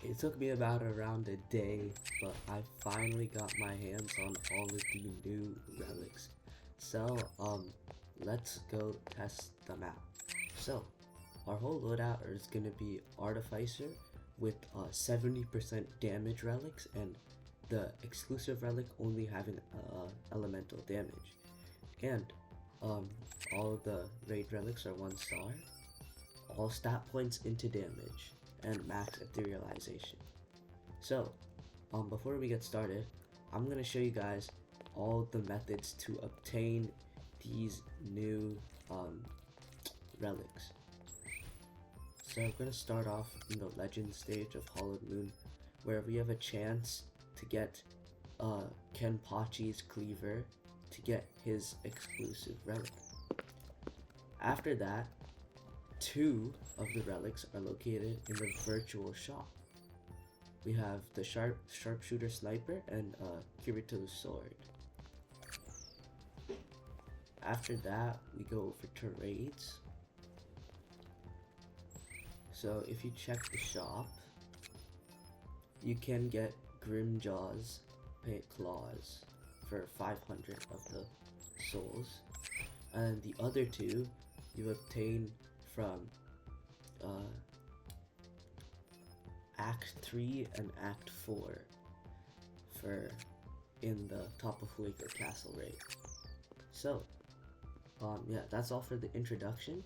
It took me about around a day, but I finally got my hands on all of the new relics. So, let's go test them out. So, our whole loadout is gonna be Artificer with 70% damage relics and the exclusive relic only having elemental damage. And all of the raid relics are 1 star, all stat points into damage, and max etherealization. So, before we get started, I'm gonna show you guys all the methods to obtain these new relics. So I'm gonna start off in the legend stage of Hollowed Moon, where we have a chance to get Kenpachi's cleaver to get his exclusive relic. After that, 2 of the relics are located in the virtual shop. We have the sharpshooter sniper and Kirito's sword. After that, we go over to raids. So if you check the shop, you can get Grimmjaw's claws for 500 of the souls, and the other 2 you obtain from Act 3 and Act 4 for in the top of Ulquirro Castle raid. So, yeah, that's all for the introduction.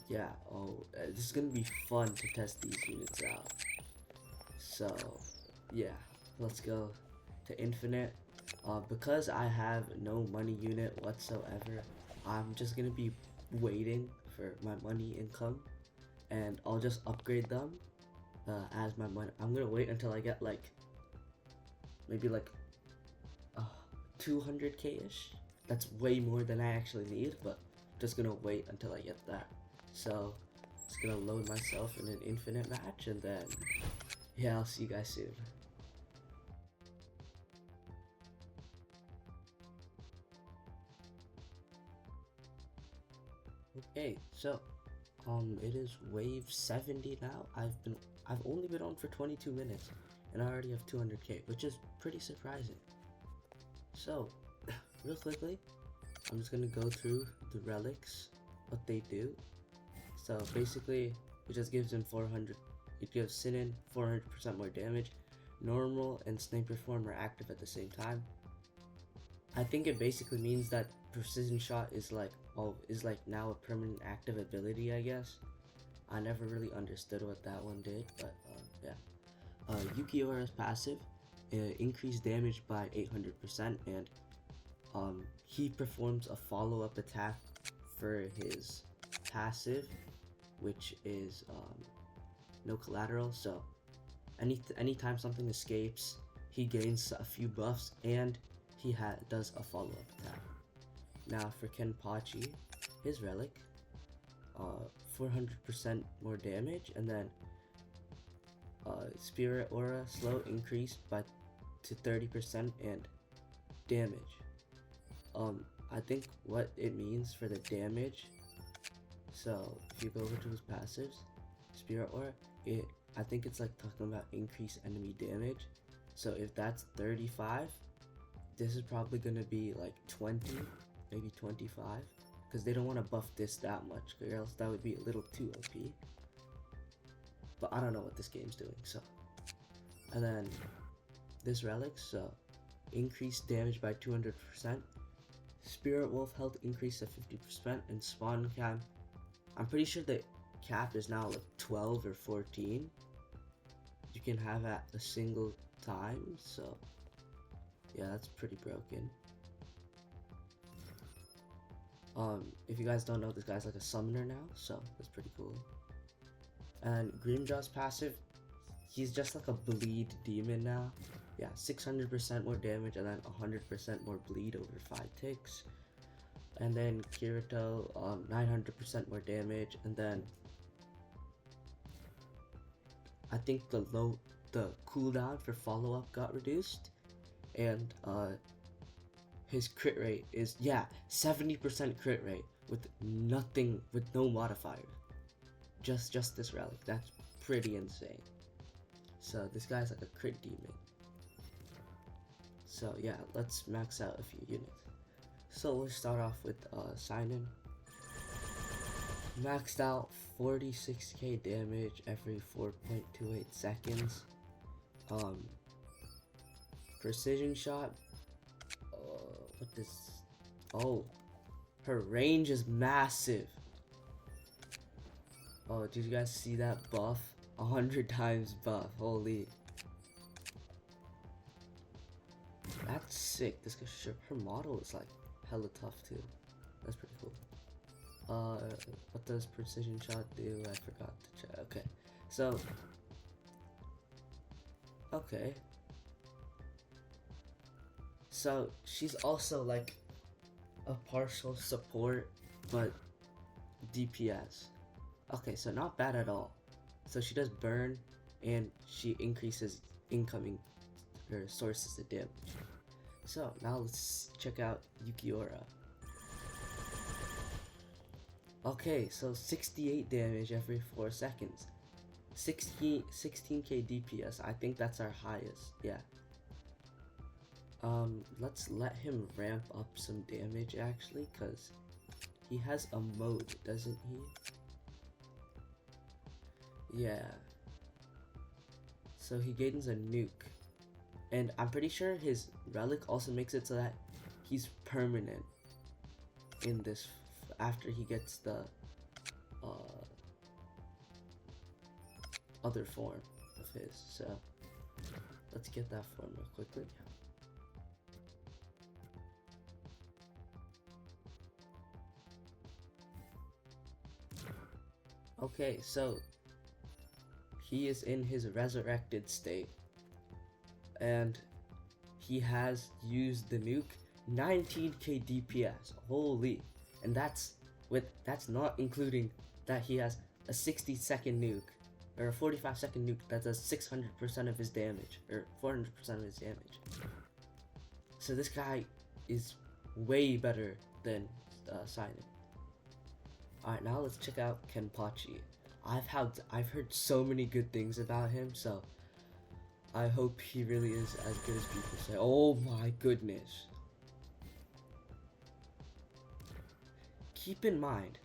Yeah, this is gonna be fun to test these units out. So, yeah, let's go to Infinite. Because I have no money unit whatsoever, I'm just gonna be waiting for my money income, and I'll just upgrade them as my money. I'm gonna wait until I get like maybe like 200k-ish. That's way more than I actually need, but just gonna wait until I get that. So just gonna load myself in an infinite match, and then yeah, I'll see you guys soon. Okay, so it is wave 70 now. I've only been on for 22 minutes and I already have 200k, which is pretty surprising. So real quickly, I'm just gonna go through the relics, what they do. So basically, it just gives him 400. It gives Sinon 400% more damage. Normal and sniper form are active at the same time. I think it basically means that precision shot is like now a permanent active ability, I guess. I never really understood what that one did, but yeah. Ulquirro's passive increased damage by 800%, and he performs a follow-up attack for his passive, which is no collateral. So anytime something escapes, he gains a few buffs, and he does a follow-up attack. Now for Kenpachi, his relic, 400% more damage, and then spirit aura slow increased to 30% and damage. I think what it means for the damage. So if you go over to his passives, spirit aura, I think it's like talking about increased enemy damage. So if that's 35, this is probably gonna be like 20, maybe 25, because they don't want to buff this that much, or else that would be a little too OP. But I don't know what this game's doing. So, and then this relic, so increased damage by 200%, spirit wolf health increased to 50%, and spawn cap, I'm pretty sure the cap is now like 12 or 14 you can have at a single time. So yeah, that's pretty broken. If you guys don't know, this guy's like a summoner now, so that's pretty cool. And Grimmjaw's passive, he's just like a bleed demon now. Yeah, 600% more damage, and then 100% more bleed over 5 ticks. And then Kirito, 900% more damage, and then I think the cooldown for follow-up got reduced, and his crit rate is 70% crit rate with no modifier. Just this relic. That's pretty insane. So this guy's like a crit demon. So yeah, let's max out a few units. So we'll start off with Sinon. Maxed out 46k damage every 4.28 seconds. Precision shot. What this? Oh, her range is massive. Oh, did you guys see that buff? 100 times buff. Holy. That's sick. This her model is like hella tough too. That's pretty cool. What does precision shot do? I forgot to check. Okay, so so she's also like a partial support, but DPS. Okay, so not bad at all. So she does burn, and she increases incoming her sources of damage. So now let's check out Ulquirro. Okay, so 68 damage every 4 seconds. 16k DPS. I think that's our highest. Yeah. Let's let him ramp up some damage actually, cause he has a mode, doesn't he? Yeah. So he gains a nuke. And I'm pretty sure his relic also makes it so that he's permanent in this after he gets the other form of his. So let's get that form real quickly. Okay, so he is in his resurrected state, and he has used the nuke. 19k DPS. Holy. And that's not including that he has a 60-second nuke or a 45-second nuke that does 600% of his damage or 400% of his damage. So this guy is way better than Sinon. Alright, now let's check out Kenpachi. I've heard so many good things about him, so I hope he really is as good as people say. Oh my goodness. Keep in mind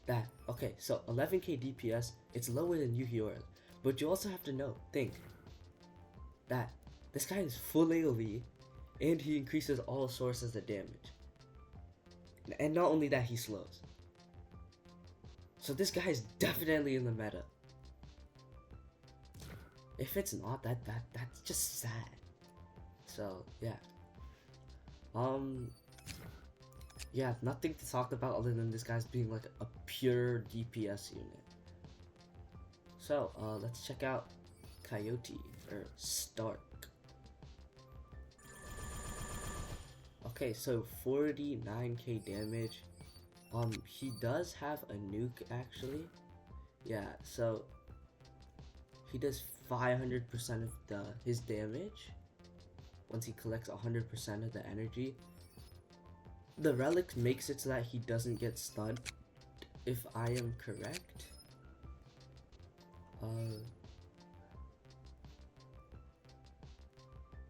that, okay, so 11k DPS, it's lower than Ulquirro, but you also have to think that this guy is full AoE, and he increases all sources of damage. And not only that, he slows. So this guy is definitely in the meta. If it's not, that's just sad. So yeah. Yeah, nothing to talk about other than this guy's being like a pure DPS unit. So let's check out Coyote or Starkk. Okay, so 49k damage. He does have a nuke actually. Yeah, so he does 500% of his damage once he collects 100% of the energy. The relic makes it so that he doesn't get stunned, if I am correct.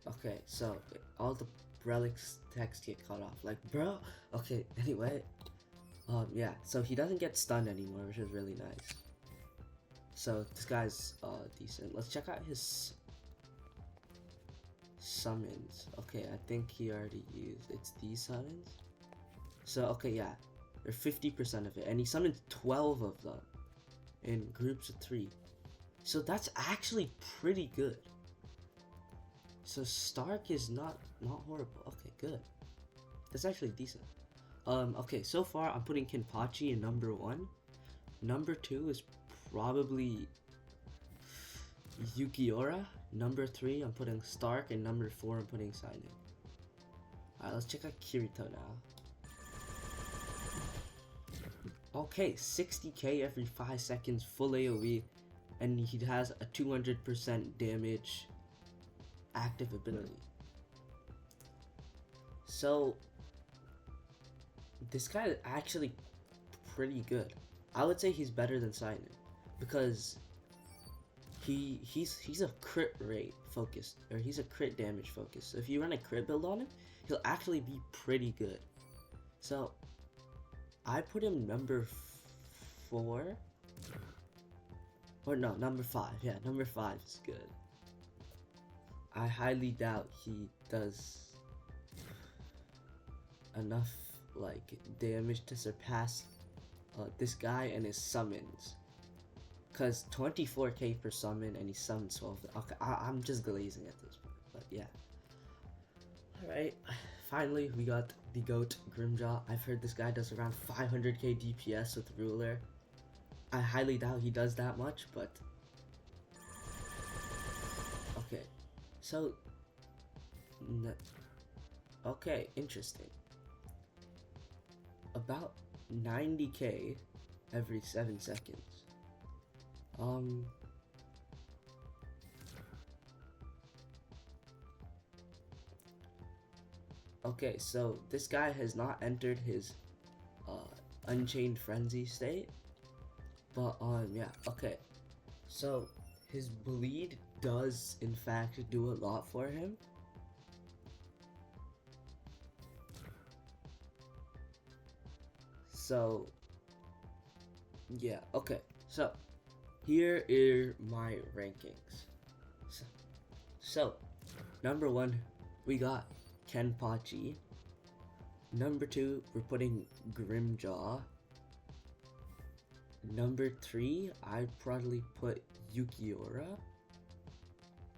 Okay, so all the relics text get cut off. Like, bro. Okay, anyway. Yeah, so he doesn't get stunned anymore, which is really nice. So this guy's decent. Let's check out his summons. Okay, I think he already used it's these summons. So okay, yeah, they're 50% of it, and he summoned 12 of them in groups of 3. So that's actually pretty good. So Starkk is not horrible. Okay, good. That's actually decent. Okay, so far I'm putting Kenpachi in number 1. Number 2 is probably Ulquirro. Number 3 I'm putting Starkk, and number 4 I'm putting Sinon. Alright, let's check out Kirito now. Okay, 60k every 5 seconds, full AoE, and he has a 200% damage active ability. So this guy is actually pretty good. I would say he's better than Sinon. because he's a crit rate focused, or he's a crit damage focused. So if you run a crit build on him, he'll actually be pretty good. So I put him number 4, or no, number 5. Yeah, number 5 is good. I highly doubt he does enough like damage to surpass this guy and his summons. Cause 24k per summon and he summons 12. Okay, I'm just glazing at this point, but yeah. Alright, finally we got the GOAT Grimmjaw. I've heard this guy does around 500k DPS with Ruler. I highly doubt he does that much, but okay. So okay, interesting. About 90k every 7 seconds. Okay, so this guy has not entered his Unchained Frenzy state, but yeah, okay. So his bleed does in fact do a lot for him. So yeah, okay. So here are my rankings. So number 1, we got Kenpachi. Number 2, we're putting Grimmjaw. Number 3, I'd probably put Ulquirro.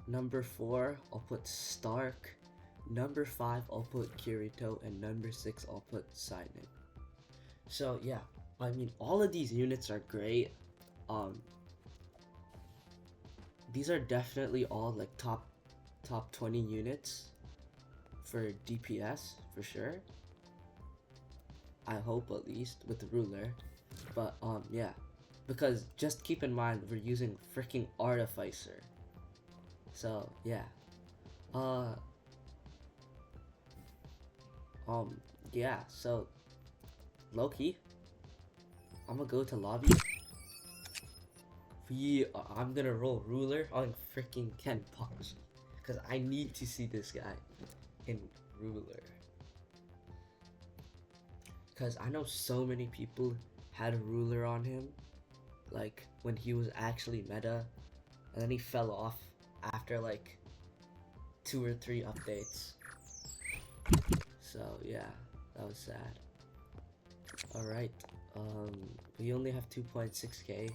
Number 4, I'll put Starkk. Number 5, I'll put Kirito. And number 6, I'll put Sinon. So yeah, I mean, all of these units are great. These are definitely all like top 20 units for DPS for sure. I hope, at least with the Ruler. But yeah, because just keep in mind we're using freaking Artificer. So yeah, yeah. So Loki, I'm gonna go to lobby. I'm gonna roll Ruler on freaking Kenpachi, because I need to see this guy in Ruler. Because I know so many people had a Ruler on him, like when he was actually meta, and then he fell off after like 2 or 3 updates. So yeah, that was sad. Alright, we only have 2.6k.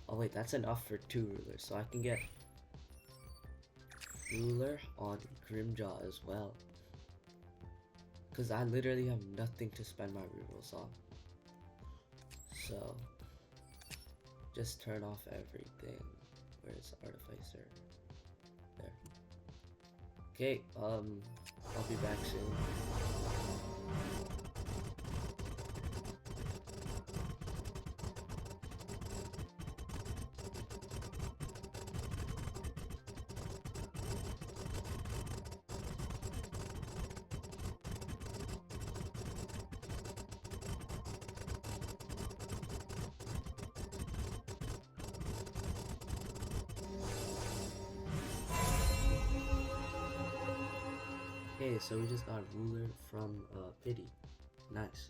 Oh wait, that's enough for 2 Rulers, so I can get Ruler on Grimmjaw as well. Because I literally have nothing to spend my rerolls on. So, just turn off everything. Where's Artificer? There. Okay, I'll be back soon. Okay, so we just got Ruler from Pity. Nice.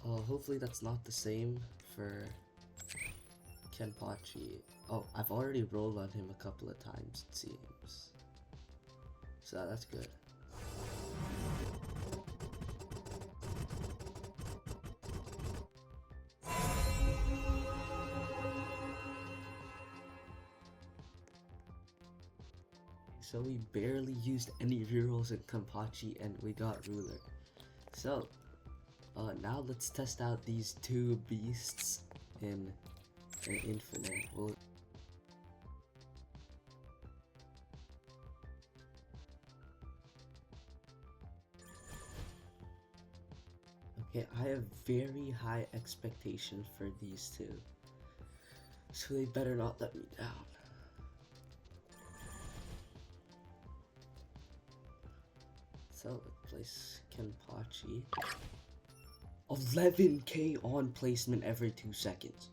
Hopefully that's not the same for Kenpachi. Oh, I've already rolled on him a couple of times, it seems. So that's good. So we barely used any rerolls in Kenpachi and we got Ruler. So, now let's test out these 2 beasts in Infinite. Okay, I have very high expectations for these 2. So they better not let me down. So let's place Kenpachi. 11k on placement every 2 seconds.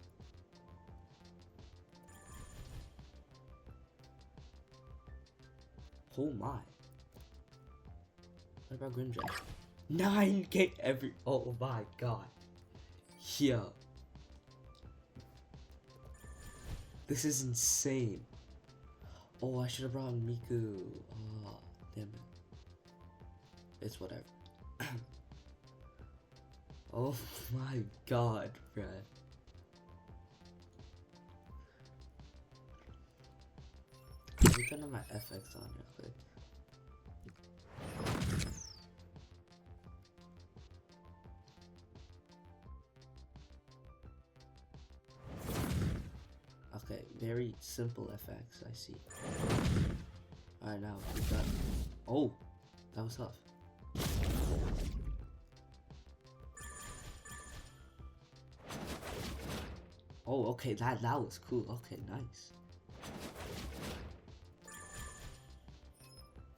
Oh my. What about Grimmjaw? 9k every. Oh my god. Yo. This is insane. Oh, I should have brought Miku. Oh, damn it. It's whatever. Oh my god, bruh. Let me turn on my FX on real quick. Okay, very simple FX, I see. Alright, now we got. Oh, that was tough. Oh, okay, that was cool. Okay, nice.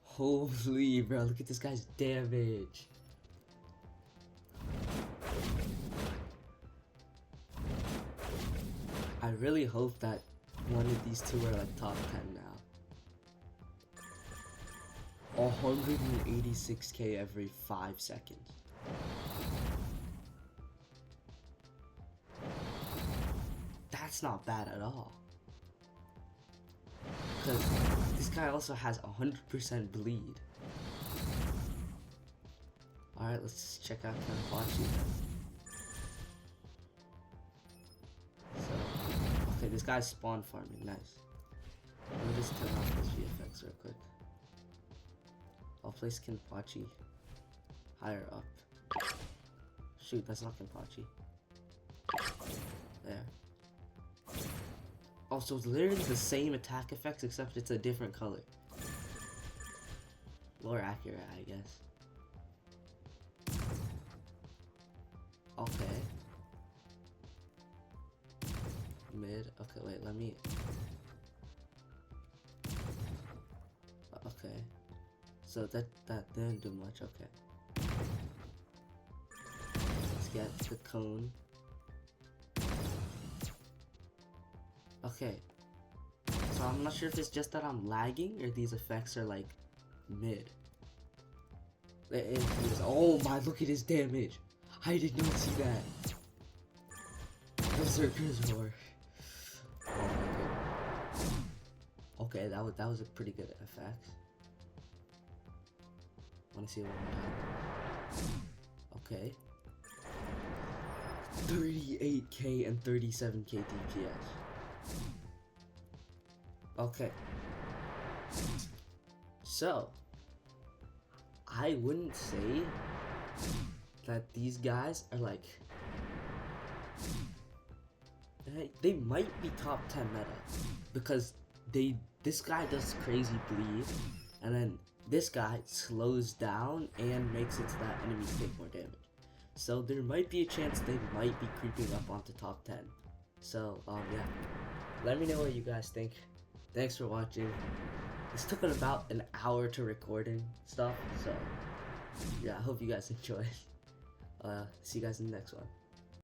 Holy, bro, look at this guy's damage. I really hope that one of these two are like top 10 now. 186k every 5 seconds. That's not bad at all. Because this guy also has 100% bleed. Alright, let's check out Kenpachi. So, okay, this guy's spawn farming, nice. Let me just turn off this VFX real quick. I'll place Kenpachi higher up. Shoot, that's not Kenpachi. There. Oh, so it's literally the same attack effects except it's a different color. More accurate, I guess. Okay. Mid. Okay, wait, let me. Okay. So that didn't do much. Okay. Let's get the cone. Okay. So I'm not sure if it's just that I'm lagging or these effects are like mid. Oh my, look at his damage. I did not see that. Berserker's Roar. Oh my god. Okay, that was a pretty good effect. Wanna see it one more time? Okay. 38k and 37k DPS. Okay. So, I wouldn't say that these guys are like. They might be top 10 meta because this guy does crazy bleed, and then this guy slows down and makes it so that enemies take more damage. So there might be a chance they might be creeping up onto top 10. So yeah, let me know what you guys think. Thanks for watching. This took about an hour to recording stuff, so yeah, I hope you guys enjoy. See you guys in the next one.